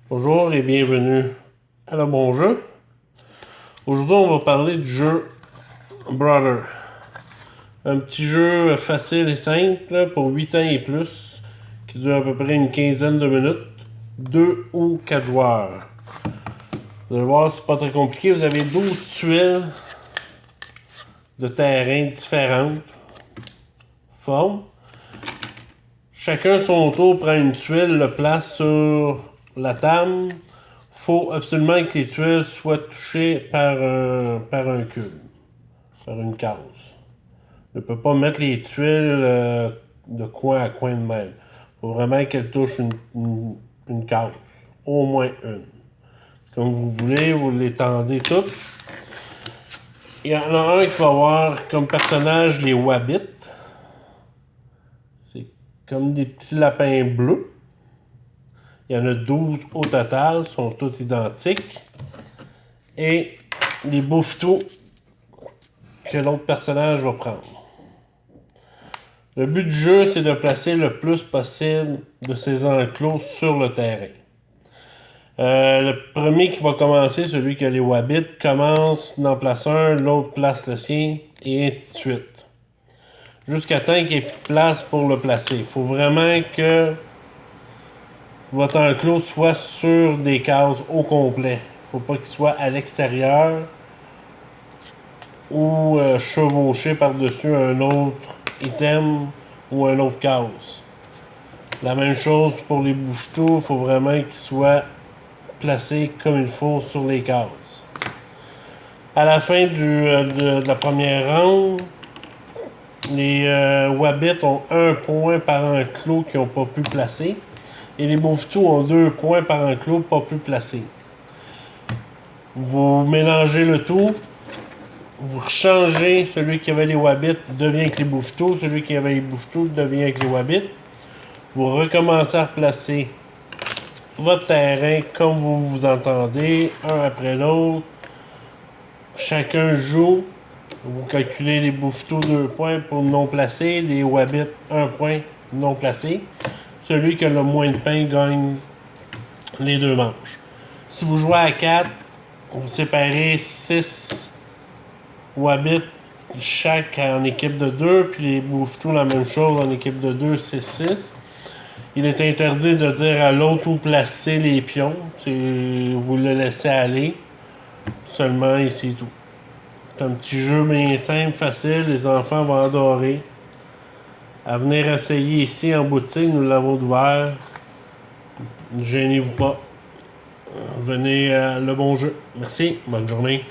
Bonjour et bienvenue à le bon jeu. Aujourd'hui, on va parler du jeu Brother. Un petit jeu facile et simple pour 8 ans et plus, qui dure à peu près une quinzaine de minutes. 2 ou 4 joueurs. Vous allez voir, c'est pas très compliqué. Vous avez 12 tuiles de terrain différentes formes. Chacun son tour prend une tuile, le place sur la table. Faut absolument que les tuiles soient touchées par un cube, par une case. On ne peut pas mettre les tuiles de coin à coin de même. Faut vraiment qu'elles touchent une case, au moins une. Comme vous voulez, vous les tendez toutes. Il y en a un qui va avoir comme personnage les Wabbits. C'est comme des petits lapins bleus. Il y en a 12 au total, sont tous identiques. Et les bouffetous que l'autre personnage va prendre. Le but du jeu, c'est de placer le plus possible de ces enclos sur le terrain. Le premier qui va commencer, celui qui a les Wabbits, commence d'en placer un, l'autre place le sien, et ainsi de suite. Jusqu'à temps qu'il n'y ait plus de place pour le placer. Il faut vraiment que votre enclos soit sur des cases au complet. Il ne faut pas qu'il soit à l'extérieur ou chevauché par-dessus un autre item ou un autre case. La même chose pour les bouffetous, il faut vraiment qu'ils soient placés comme il faut sur les cases. À la fin de la première ronde, les Wabbits ont 1 point par enclos qu'ils n'ont pas pu placer. Et les bouffetous ont 2 points par enclos pas pu placer. Vous mélangez le tout. Vous changez, celui qui avait les Wabbits devient avec les bouffetous, celui qui avait les bouffetous devient avec les Wabbits. Vous recommencez à replacer votre terrain comme vous vous entendez, un après l'autre. Chacun joue. Vous calculez les bouffetous 2 points pour non placés, les Wabbits 1 point non placé. Celui qui a le moins de pain gagne les 2 manches. Si vous jouez à 4, vous séparez 6 Wabbits chaque en équipe de 2, puis les bouffetous la même chose en équipe de 2, 6-6. Il est interdit de dire à l'autre où placer les pions. Vous le laissez aller. Seulement ici tout. C'est un petit jeu bien simple, facile. Les enfants vont adorer. À venir essayer ici en boutique, nous l'avons ouvert. Ne gênez-vous pas. Venez à le bon jeu. Merci. Bonne journée.